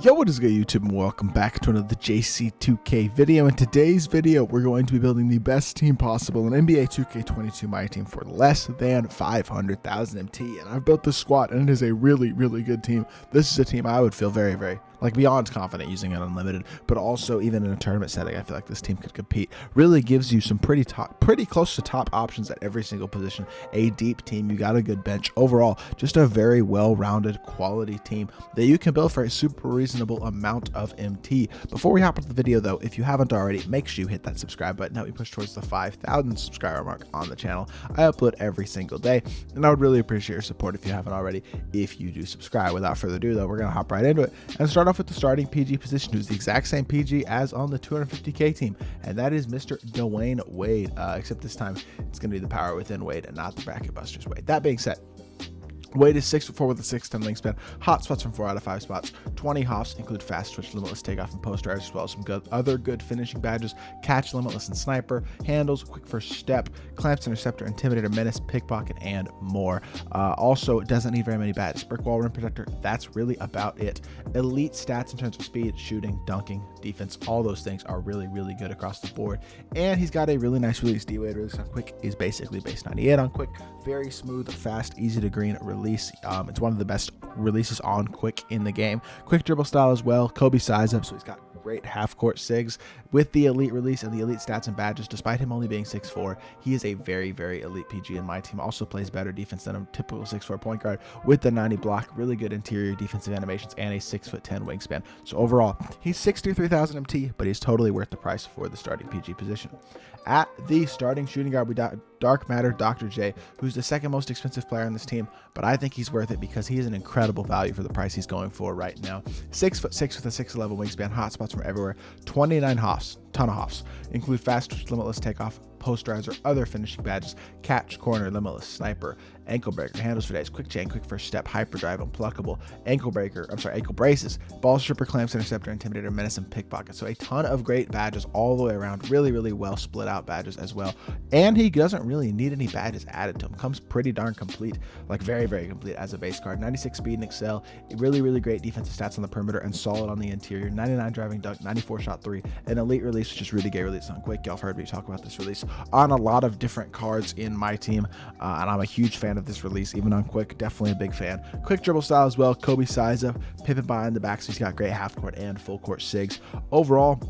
Yo, what is good, YouTube, and welcome back to another JC2K video. In today's video, we're going to be building the best team possible in NBA 2K22 MyTEAM for less than 500,000 MT. And I've built this squad, and it is a really, really good team. This is a team I would feel very, beyond confident using it unlimited, but also even in a tournament setting, I feel like this team could compete. Really gives you some pretty close to top options at every single position. A deep team, you got a good bench. Overall, just a very well-rounded quality team that you can build for a super reasonable amount of MT. Before we hop into the video though, if you haven't already, make sure you hit that subscribe button. Help me push towards the 5,000 subscriber mark on the channel. I upload every single day, and I would really appreciate your support if you haven't already, if you do subscribe. Without further ado though, we're gonna hop right into it and start off with the starting PG position, who's the exact same PG as on the 250k team, and that is Mr. Dwayne Wade, except this time it's going to be the power within Wade and not the bracket busters Wade. That being said, Wade is 6'4" with a 6'10" wingspan, hot spots from 4 out of 5 spots, 20 hops, include fast twitch, limitless takeoff, and post rise, as well as some other good finishing badges, catch, limitless, and sniper, handles, quick first step, clamps, interceptor, intimidator, menace, pickpocket, and more. Also, it doesn't need very many badges. Brick wall, rim protector, that's really about it. Elite stats in terms of speed, shooting, dunking, defense, all those things are really, really good across the board. And he's got a really nice release. D-Wade release on quick is basically base 98 on quick. Very smooth, fast, easy to green release. It's one of the best releases on quick in the game. Quick dribble style as well. Kobe size up, so he's got great half-court sigs with the elite release and the elite stats and badges. Despite him only being 6'4", he is a very, very elite PG in my team. Also plays better defense than a typical 6'4" point guard with the 90 block, really good interior defensive animations, and a 6'10" wingspan. So overall, he's 63,000 MT, but he's totally worth the price for the starting PG position. At the starting shooting guard, we got Dark Matter Dr. J, who's the second most expensive player on this team, but I think he's worth it because he is an incredible value for the price he's going for right now. 6'6" with a 6'11" wingspan, hot spots from everywhere, 29 hops, ton of hops, include fast twitch, limitless takeoff, post rise, or other finishing badges, catch, corner, limitless, sniper, ankle breaker, handles for days, quick chain, quick first step, hyperdrive, unpluckable, ankle braces, ball stripper, clamps, interceptor, intimidator, menace, and pickpocket. So a ton of great badges all the way around. Really, really well split out badges as well. And he doesn't really need any badges added to him. Comes pretty darn complete, like very, very complete as a base card. 96 speed and excel, really, really great defensive stats on the perimeter and solid on the interior. 99 driving dunk, 94 shot 3, an elite release, which is really great release on quick. Y'all have heard me talk about this release on a lot of different cards in my team, and I'm a huge fan of this release, even on quick. Definitely a big fan. Quick dribble style as well. Kobe size up, Pippen behind the back, so he's got great half court and full court sigs. Overall,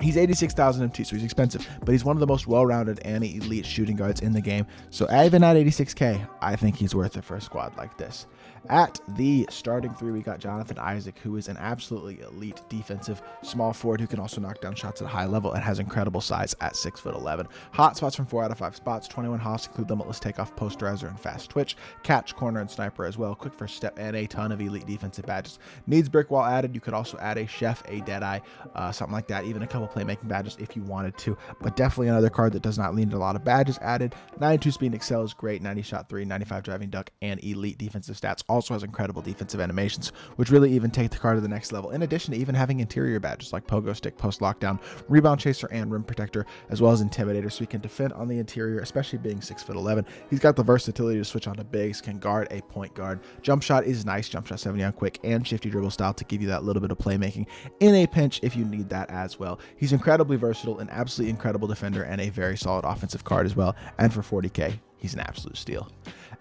he's 86,000 MT, so he's expensive, but he's one of the most well-rounded and elite shooting guards in the game. So even at 86k, I think he's worth it for a squad like this. At the starting 3, we got Jonathan Isaac, who is an absolutely elite defensive small forward who can also knock down shots at a high level and has incredible size at 6'11". Hot spots from 4 out of 5 spots, 21 hops, include limitless takeoff, posterizer, and fast twitch, catch, corner, and sniper as well, quick first step, and a ton of elite defensive badges. Needs brick wall added. You could also add a chef, a deadeye, something like that, even a couple playmaking badges if you wanted to, but definitely another card that does not lean to a lot of badges added. 92 speed and excel is great, 90 shot 3, 95 driving dunk, and elite defensive stats. Also has incredible defensive animations, which really even take the card to the next level, in addition to even having interior badges like pogo stick, post lockdown, rebound chaser, and rim protector, as well as intimidator, so he can defend on the interior, especially being 6'11". He's got the versatility to switch onto bigs, can guard a point guard. Jump shot is nice, jump shot 70 on quick, and shifty dribble style to give you that little bit of playmaking in a pinch if you need that as well. He's incredibly versatile, an absolutely incredible defender, and a very solid offensive card as well, and for 40k, he's an absolute steal.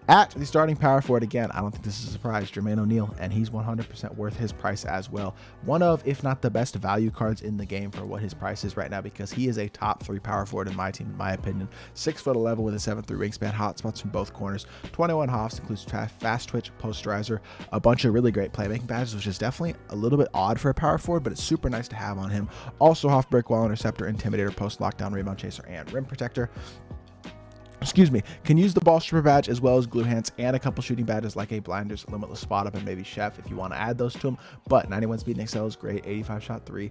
At the starting power forward, again, I don't think this is a surprise, Jermaine O'Neal, and he's 100% worth his price as well. One of, if not the best value cards in the game for what his price is right now, because he is a top 3 power forward in my team, in my opinion. 6'11" with a 7'3" wingspan, hot spots from both corners, 21 hops, includes fast twitch, posterizer, a bunch of really great playmaking badges, which is definitely a little bit odd for a power forward, but it's super nice to have on him. Also, half brick wall, interceptor, intimidator, post lockdown, rebound chaser, and rim protector. Can use the ball stripper badge as well as glue hands and a couple shooting badges like a blinders, limitless spot up, and maybe chef if you want to add those to him. But 91 speed and excel is great, 85 shot 3,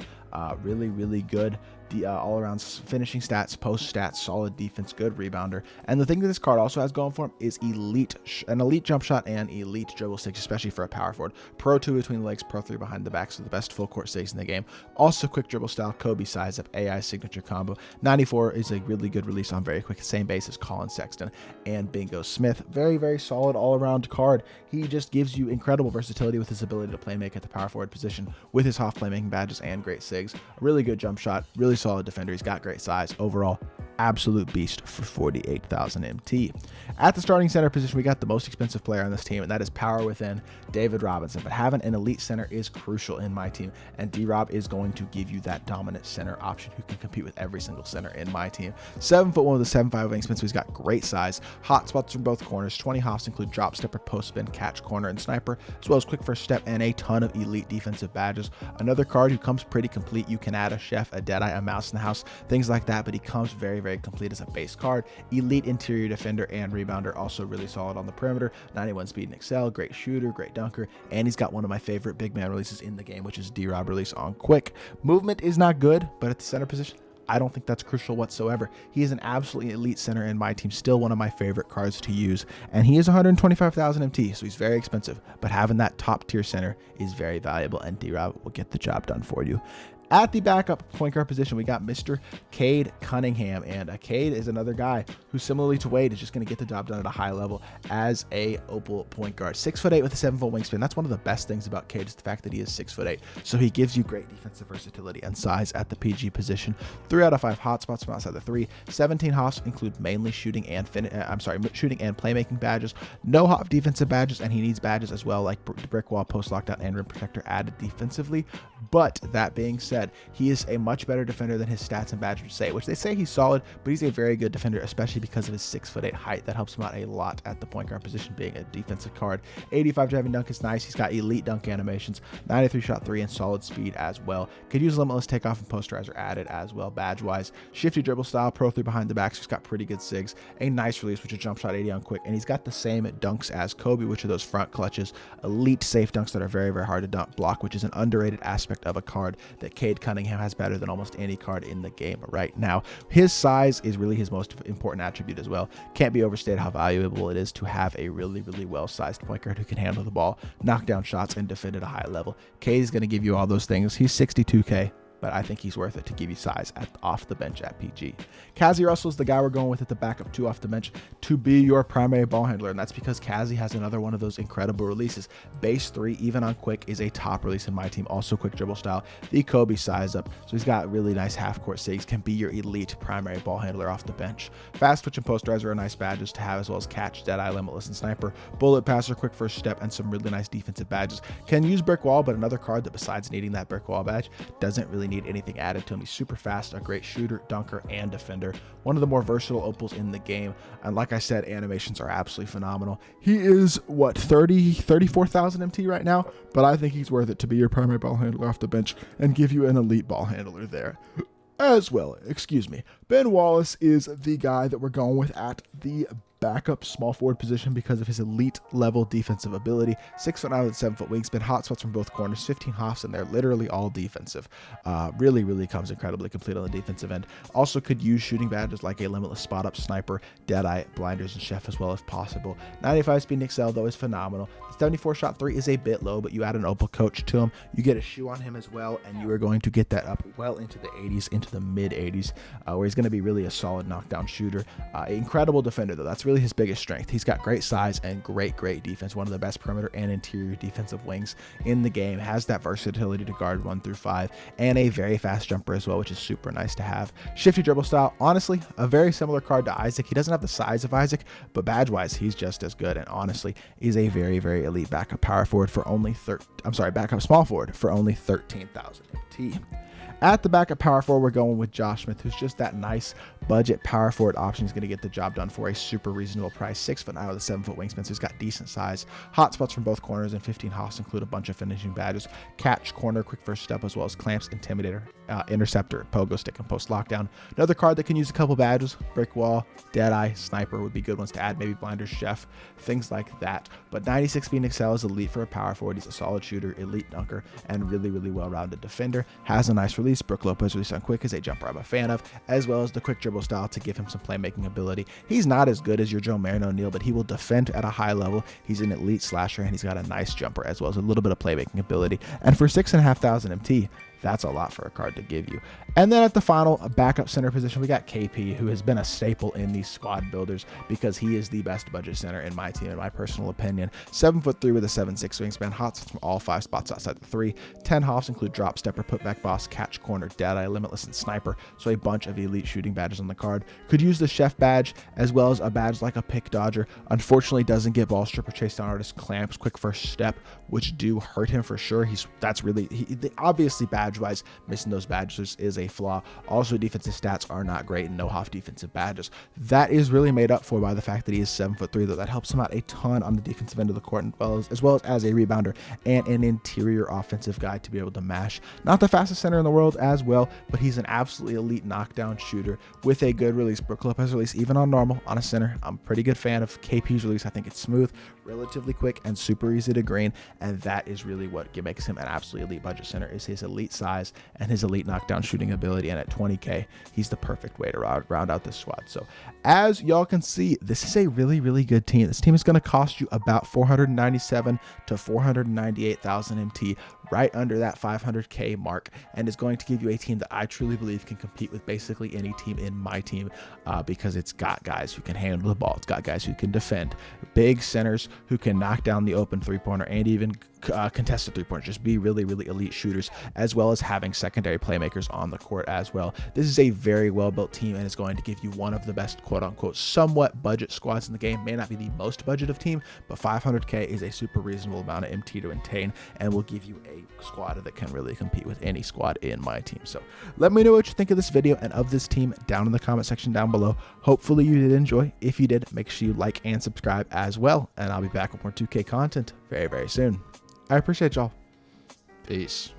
really, really good all-around finishing stats, post stats, solid defense, good rebounder. And the thing that this card also has going for him is an elite jump shot and elite dribble sticks, especially for a power forward. Pro 2 between the legs, Pro 3 behind the back, so the best full court stakes in the game. Also quick dribble style, Kobe size up, AI signature combo. 94 is a really good release on very quick, same base as Colin Sexton and Bingo Smith. Very, very solid all-around card. He just gives you incredible versatility with his ability to play make at the power forward position with his Hoff playmaking badges and great sigs. A really good jump shot, really solid defender. He's got great size. Overall, absolute beast for 48,000 MT. At the starting center position, we got the most expensive player on this team, and that is power within David Robinson. But having an elite center is crucial in my team, and D-Rob is going to give you that dominant center option who can compete with every single center in my team. 7'1" with a 7'5" wingspan, so he's got great size. Hot spots from both corners. 20 hops include drop stepper, post spin, catch, corner, and sniper, as well as quick first step and a ton of elite defensive badges. Another card who comes pretty complete. You can add a chef, a deadeye, a mouse in the house, things like that, but he comes very, very complete as a base card. Elite interior defender and rebounder, also really solid on the perimeter. 91 speed and excel, great shooter, great dunker, and he's got one of my favorite big man releases in the game, which is D-Rob release on quick. Movement is not good, but at the center position, I don't think that's crucial whatsoever. He is an absolutely elite center in my team, still one of my favorite cards to use, and he is 125,000 MT, so he's very expensive, but having that top tier center is very valuable, and D-Rob will get the job done for you. At the backup point guard position, we got Mr. Cade Cunningham, and Cade is another guy who, similarly to Wade, is just going to get the job done at a high level as a Opal point guard. 6'8" with a 7-foot wingspan. That's one of the best things about Cade, is the fact that he is 6'8", so he gives you great defensive versatility and size at the PG position. 3 out of 5 hotspots from outside the 3. 17 hops include mainly shooting and playmaking badges. No hop defensive badges, and he needs badges as well, like brick wall, post lockdown, and rim protector added defensively. But that being said, he is a much better defender than his stats and badges say, which they say he's solid, but he's a very good defender, especially because of his 6'8" height. That helps him out a lot at the point guard position, being a defensive card. 85 driving dunk is nice. He's got elite dunk animations, 93 shot 3, and solid speed as well. Could use limitless takeoff and posterizer added as well, badge wise. Shifty dribble style, Pro 3 behind the back, so he's got pretty good sigs. A nice release, which is jump shot 80 on quick, and he's got the same dunks as Kobe, which are those front clutches. Elite safe dunks that are very, very hard to block, which is an underrated aspect of a card that Cade Cunningham has better than almost any card in the game right now. His size is really his most important attribute as well. Can't be overstated how valuable it is to have a really, really well-sized point guard who can handle the ball, knock down shots, and defend at a high level. Cade is going to give you all those things. He's 62K. But I think he's worth it to give you size off the bench at PG. Kazi Russell is the guy we're going with at the backup 2 off the bench to be your primary ball handler, and that's because Kazi has another one of those incredible releases. Base 3, even on quick, is a top release in my team. Also quick dribble style, the Kobe size up, so he's got really nice half-court sigs, can be your elite primary ball handler off the bench. Fast twitch and posterizer are nice badges to have, as well as catch, deadeye, limitless, and sniper. Bullet passer, quick first step, and some really nice defensive badges. Can use brick wall, but another card that besides needing that brick wall badge doesn't really need anything added to him. He's super fast, a great shooter, dunker, and defender. One of the more versatile opals in the game. And like I said, animations are absolutely phenomenal. He is, what, 34,000 MT right now? But I think he's worth it to be your primary ball handler off the bench and give you an elite ball handler there as well. Excuse me. Ben Wallace is the guy that we're going with at the backup small forward position because of his elite level defensive ability. 6'9" with 7-foot wingspan, hotspots from both corners, 15 hops, and they're literally all defensive. Really comes incredibly complete on the defensive end. Also could use shooting badges like a limitless spot up, sniper, deadeye, blinders, and chef as well if possible. 95 speed and excel though is phenomenal. The 74 shot 3 is a bit low, but you add an opal coach to him, you get a shoe on him as well, and you are going to get that up well into the 80s, into the mid 80s, where he's going to be really a solid knockdown shooter. Incredible defender though. That's really his biggest strength. He's got great size and great defense. One of the best perimeter and interior defensive wings in the game. Has that versatility to guard 1 through 5, and a very fast jumper as well, which is super nice to have. Shifty dribble style, honestly, a very similar card to Isaac. He doesn't have the size of Isaac, but badge wise, he's just as good. And honestly, he's a very elite backup power forward for only backup small forward for only 13,000 MT. At the backup power forward, we're going with Josh Smith, who's just that nice budget power forward option. He's going to get the job done for a super reasonable price. 6'9" with a 7-foot wingspan, so he's got decent size. Hot spots from both corners, and 15 hops include a bunch of finishing badges. Catch, corner, quick first step, as well as clamps, intimidator, interceptor, pogo stick, and post lockdown. Another card that can use a couple badges, brick wall, deadeye, sniper would be good ones to add. Maybe blinders, chef, things like that. But 96 speed and excel is elite for a power forward. He's a solid shooter, elite dunker, and really well-rounded defender. Has a nice release. release. Brook Lopez release on quick is a jumper I'm a fan of, as well as the quick dribble style to give him some playmaking ability. He's not as good as your Joe Marin O'Neal, but he will defend at a high level. He's an elite slasher, and he's got a nice jumper as well as a little bit of playmaking ability. And for 6,500 MT, that's a lot for a card to give you. And then at the final backup center position, we got KP, who has been a staple in these squad builders because he is the best budget center in my team, in my personal opinion. 7'3" with a 7'6" wingspan, hots from all 5 spots outside the 3. 10 hops include drop stepper, putback boss, catch corner, deadeye, limitless, and sniper. So a bunch of elite shooting badges on the card. Could use the chef badge as well as a badge like a pick dodger. Unfortunately, doesn't get ball stripper, chase down artist, clamps, quick first step, which do hurt him for sure. Obviously badge wise, missing those badges is a flaw. Also, defensive stats are not great and no half defensive badges. That is really made up for by the fact that he is 7'3", though. That helps him out a ton on the defensive end of the court, as well as a rebounder and an interior offensive guy to be able to mash. Not the fastest center in the world as well, but he's an absolutely elite knockdown shooter with a good release. Brook Lopez release, even on normal on a center. I'm a pretty good fan of KP's release. I think it's smooth, relatively quick, and super easy to green, and that is really what makes him an absolutely elite budget center, is his elite size and his elite knockdown shooting ability. And at 20k, he's the perfect way to round out this squad. So as y'all can see, this is a really good team. This team is going to cost you about 497 to 498,000 MT, right under that 500k mark, and is going to give you a team that I truly believe can compete with basically any team in my team, because it's got guys who can handle the ball, it's got guys who can defend, big centers who can knock down the open three-pointer and even contested three-pointers, just be really elite shooters, as well as having secondary playmakers on the court as well. This is a very well-built team, and is going to give you one of the best quote-unquote somewhat budget squads in the game. May not be the most budget of team, but 500k is a super reasonable amount of MT to attain, and will give you a squad that can really compete with any squad in my team. So let me know what you think of this video and of this team down in the comment section down below. Hopefully you did enjoy. If you did, make sure you like and subscribe as well, and I'll be back with more 2K content very soon. I appreciate y'all. Peace.